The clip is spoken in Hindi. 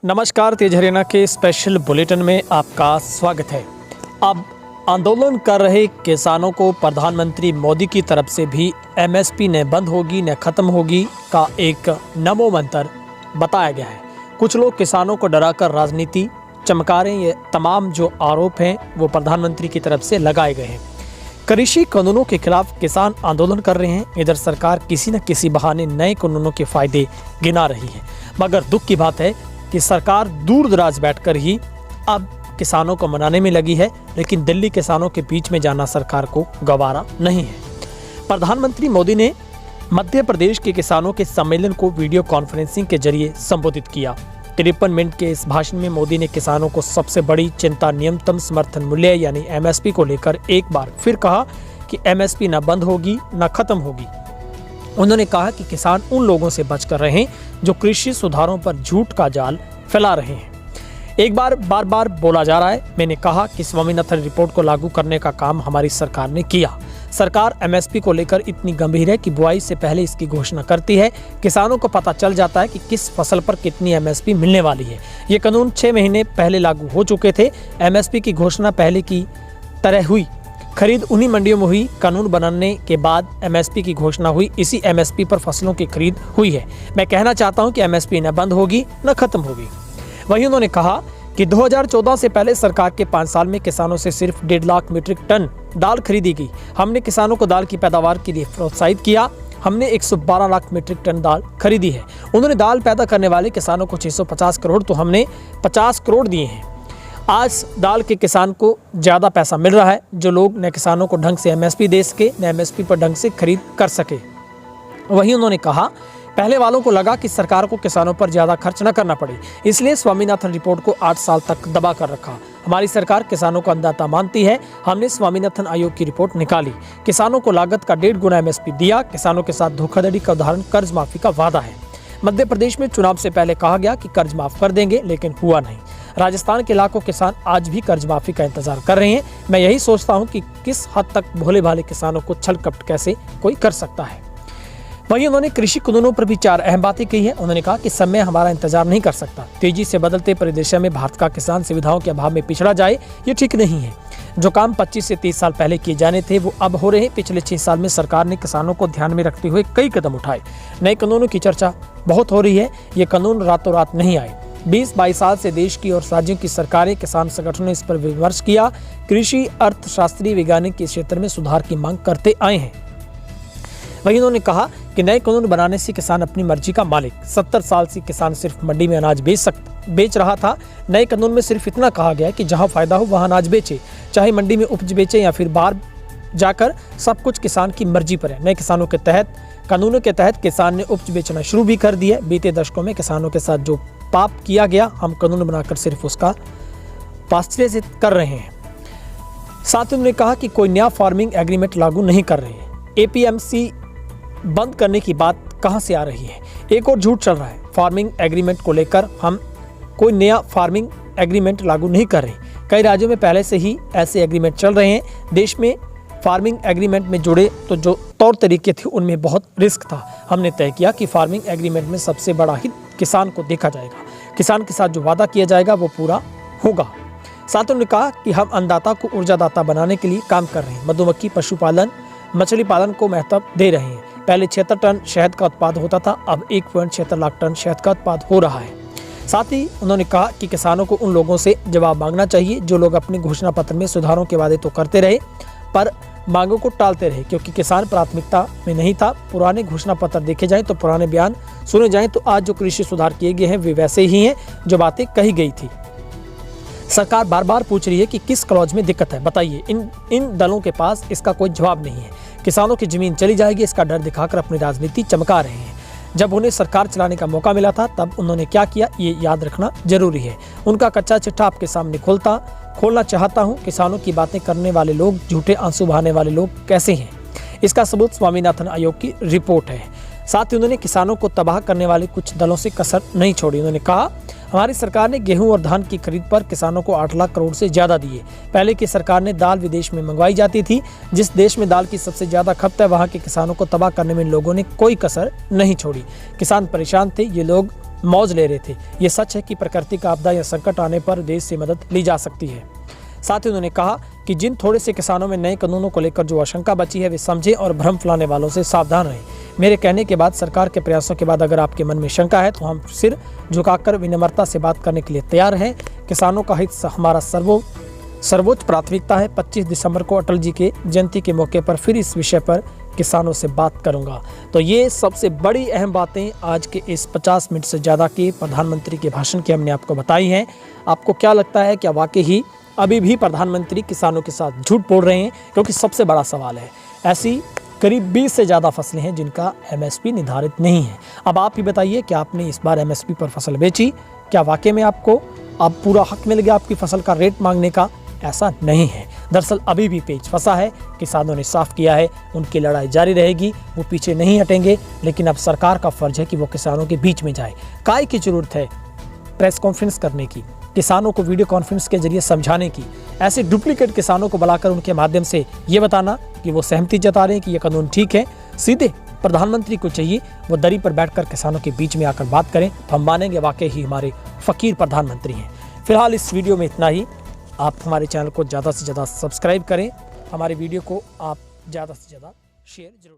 नमस्कार, तेज हरियाणा के स्पेशल बुलेटिन में आपका स्वागत है। अब आंदोलन कर रहे किसानों को प्रधानमंत्री मोदी की तरफ से भी एमएसपी न बंद होगी न खत्म होगी का एक नमो मंत्र बताया गया है। कुछ लोग किसानों को डराकर राजनीति चमका रहे हैं। ये तमाम जो आरोप हैं वो प्रधानमंत्री की तरफ से लगाए गए हैं। कृषि कानूनों के खिलाफ किसान आंदोलन कर रहे हैं। इधर सरकार किसी न किसी बहाने नए कानूनों के फायदे गिना रही है, मगर दुख की बात है कि सरकार दूर दराज बैठकर ही अब किसानों को मनाने में लगी है, लेकिन दिल्ली किसानों के बीच में जाना सरकार को गवारा नहीं है। प्रधानमंत्री मोदी ने मध्य प्रदेश के किसानों के सम्मेलन को वीडियो कॉन्फ्रेंसिंग के जरिए संबोधित किया। 53 मिनट के इस भाषण में मोदी ने किसानों को सबसे बड़ी चिंता न्यूनतम समर्थन मूल्य यानी एमएसपी को लेकर एक बार फिर कहा कि एमएसपी न बंद होगी न खत्म होगी। उन्होंने कहा कि किसान उन लोगों से बचकर रहें जो कृषि सुधारों पर झूठ का जाल फैला रहे हैं। एक बार बार बोला जा रहा है, मैंने कहा कि स्वामीनाथन रिपोर्ट को लागू करने का काम हमारी सरकार ने किया। सरकार एमएसपी को लेकर इतनी गंभीर है कि बुआई से पहले इसकी घोषणा करती है। किसानों को पता चल जाता है कि किस फसल पर कितनी एमएसपी मिलने वाली है। ये कानून 6 महीने पहले लागू हो चुके थे। एमएसपी की घोषणा पहले की तरह हुई। खरीद उन्हीं मंडियों में हुई। कानून बनाने के बाद एमएसपी की घोषणा हुई। इसी एमएसपी पर फसलों की खरीद हुई है। मैं कहना चाहता हूं कि एमएसपी न बंद होगी न खत्म होगी। वहीं उन्होंने कहा कि 2014 से पहले सरकार के 5 साल में किसानों से सिर्फ 1.5 लाख मीट्रिक टन दाल खरीदी गई। हमने किसानों को दाल की पैदावार के लिए प्रोत्साहित किया। हमने 112 लाख मीट्रिक टन दाल खरीदी है। उन्होंने दाल पैदा करने वाले किसानों को 650 करोड़ तो हमने 50 करोड़ दिए हैं। आज दाल के किसान को ज़्यादा पैसा मिल रहा है। जो लोग न किसानों को ढंग से एमएसपी दे सके न एमएसपी पर ढंग से खरीद कर सके। वहीं उन्होंने कहा पहले वालों को लगा कि सरकार को किसानों पर ज़्यादा खर्च न करना पड़े, इसलिए स्वामीनाथन रिपोर्ट को 8 साल तक दबा कर रखा। हमारी सरकार किसानों को अन्नदाता मानती है। हमने स्वामीनाथन आयोग की रिपोर्ट निकाली। किसानों को लागत का 1.5 गुना एमएसपी दिया। किसानों के साथ धोखाधड़ी का उदाहरण कर्ज माफी का वादा है। मध्य प्रदेश में चुनाव से पहले कहा गया कि कर्ज माफ कर देंगे, लेकिन हुआ नहीं। राजस्थान के लाखों किसान आज भी कर्ज माफी का इंतजार कर रहे हैं। मैं यही सोचता हूं कि किस हद तक भोले भाले किसानों को छल कपट कैसे कोई कर सकता है। वहीं उन्होंने कृषि कानूनों पर भी 4 अहम बातें कही है। उन्होंने कहा कि समय हमारा इंतजार नहीं कर सकता। तेजी से बदलते परिदृश्य में भारत का किसान सुविधाओं के अभाव में पिछड़ा जाए, ये ठीक नहीं है। जो काम 25 से 30 साल पहले किए जाने थे वो अब हो रहे हैं। पिछले 6 साल में सरकार ने किसानों को ध्यान में रखते हुए कई कदम उठाए। नए कानूनों की चर्चा बहुत हो रही है। ये कानून रातों रात नहीं आए। 20-22 साल से देश की और राज्यों की सरकारें, किसान संगठनों ने इस पर विमर्श किया। कृषि अर्थशास्त्री वैज्ञानिक के क्षेत्र में सुधार की मांग करते आए हैं। वहीं उन्होंने कहा कि नए कानून बनाने से किसान अपनी मर्जी का मालिक। 70 साल से किसान सिर्फ मंडी में अनाज बेच रहा था। नए कानून में सिर्फ इतना कहा गया कि जहां फायदा हो वहां अनाज बेचे, चाहे मंडी में उपज बेचे या फिर बाहर जाकर, सब कुछ किसान की मर्जी पर है। नए कानूनों के तहत किसान ने उपज बेचना शुरू भी कर दिया। बीते दशकों में किसानों के साथ जो पाप किया गया, हम कानून बनाकर सिर्फ उसका पाश्चात्य कर रहे हैं। साथ ही उन्होंने कहा कि कोई नया फार्मिंग एग्रीमेंट लागू नहीं कर रहे हैं। एपीएमसी बंद करने की बात कहां से आ रही है? एक और झूठ चल रहा है। फार्मिंग एग्रीमेंट को लेकर हम कोई नया फार्मिंग एग्रीमेंट लागू नहीं कर रहे। कई राज्यों में पहले से ही ऐसे एग्रीमेंट चल रहे हैं। देश में फार्मिंग एग्रीमेंट में जुड़े तो जो तौर तरीके थे उनमें बहुत रिस्क था। हमने तय किया कि फार्मिंग एग्रीमेंट में सबसे बड़ा हित किसान को देखा जाएगा। किसान के साथ जो वादा किया जाएगा वो पूरा होगा। साथ उन्होंने कहा कि हम अन्नदाता को ऊर्जादाता बनाने के लिए काम कर रहे हैं। मधुमक्खी पशुपालन, मछली पालन को महत्व दे रहे हैं। पहले 76 टन शहद का उत्पाद होता था, अब 1.76 लाख टन शहद का उत्पाद हो रहा है। साथ ही उन्होंने कहा कि किसानों को उन लोगों से जवाब मांगना चाहिए जो लोग अपने घोषणा पत्र में सुधारों के वादे तो करते रहे पर मांगों को टालते रहे, क्योंकि किसान प्राथमिकता में नहीं था। पुराने घोषणा पत्र देखे जाएं तो पुराने बयान सुने जाएं तो आज जो कृषि सुधार किए गए हैं वे वैसे ही हैं जो बातें कही गई थी। सरकार बार पूछ रही है कि किस क्लॉज में दिक्कत है, बताइए। इन दलों के पास इसका कोई जवाब नहीं है। किसानों की जमीन चली जाएगी इसका डर दिखाकर अपनी राजनीति चमका रहे हैं। जब उन्हें सरकार चलाने का मौका मिला था तब उन्होंने क्या किया, ये याद रखना जरूरी है। उनका कच्चा चिट्ठा आपके सामने खोलना चाहता हूं। किसानों की बातें करने वाले लोग, झूठे आंसू बहाने वाले लोग कैसे हैं, इसका सबूत स्वामीनाथन आयोग की रिपोर्ट है। साथ ही उन्होंने किसानों को तबाह करने वाले कुछ दलों से कसर नहीं छोड़ी। उन्होंने कहा हमारी सरकार ने गेहूं और धान की खरीद पर किसानों को 8 लाख करोड़ से ज्यादा दिए। पहले की सरकार ने दाल विदेश में मंगवाई जाती थी। जिस देश में दाल की सबसे ज्यादा खपत है वहां के किसानों को तबाह करने में लोगों ने कोई कसर नहीं छोड़ी। किसान परेशान थे, ये लोग मौज ले रहे थे। ये सच है कि प्राकृतिक आपदा या संकट आने पर देश से मदद ली जा सकती है। साथ ही उन्होंने कहा कि जिन थोड़े से किसानों में नए कानूनों को लेकर जो आशंका बची है वे समझें और भ्रम फैलाने वालों से सावधान रहें। मेरे कहने के बाद, सरकार के प्रयासों के बाद अगर आपके मन में शंका है तो हम सिर झुकाकर विनम्रता से बात करने के लिए तैयार हैं। किसानों का हित हमारा सर्वोच्च प्राथमिकता है। 25 दिसंबर को अटल जी के जयंती के मौके पर फिर इस विषय पर किसानों से बात करूंगा। तो ये सबसे बड़ी अहम बातें आज के इस 50 मिनट से ज़्यादा के प्रधानमंत्री के भाषण की हमने आपको बताई हैं। आपको क्या लगता है, क्या वाकई ही अभी भी प्रधानमंत्री किसानों के साथ झूठ बोल रहे हैं? क्योंकि सबसे बड़ा सवाल है, ऐसी करीब 20 से ज़्यादा फसलें हैं जिनका MSP निर्धारित नहीं है। अब आप ही बताइए, क्या आपने इस बार MSP पर फसल बेची? क्या वाकई में आपको अब पूरा हक मिल गया आपकी फसल का रेट मांगने का? ऐसा नहीं है। दरअसल अभी भी पेच फंसा है। किसानों ने साफ किया है, उनकी लड़ाई जारी रहेगी, वो पीछे नहीं हटेंगे। लेकिन अब सरकार का फर्ज है कि वो किसानों के बीच में जाए। काय की जरूरत है प्रेस कॉन्फ्रेंस करने की, किसानों को वीडियो कॉन्फ्रेंस के जरिए समझाने की, ऐसे डुप्लीकेट किसानों को बुलाकर उनके माध्यम से ये बताना कि वो सहमति जता रहे हैं कि ये कानून ठीक है? सीधे प्रधानमंत्री को चाहिए वो दरी पर बैठकर किसानों के बीच में आकर बात करें, तो हम मानेंगे वाकई ही हमारे फकीर प्रधानमंत्री हैं। फिलहाल इस वीडियो में इतना ही। आप हमारे चैनल को ज़्यादा से ज़्यादा सब्सक्राइब करें, हमारे वीडियो को आप ज़्यादा से ज़्यादा शेयर जरूर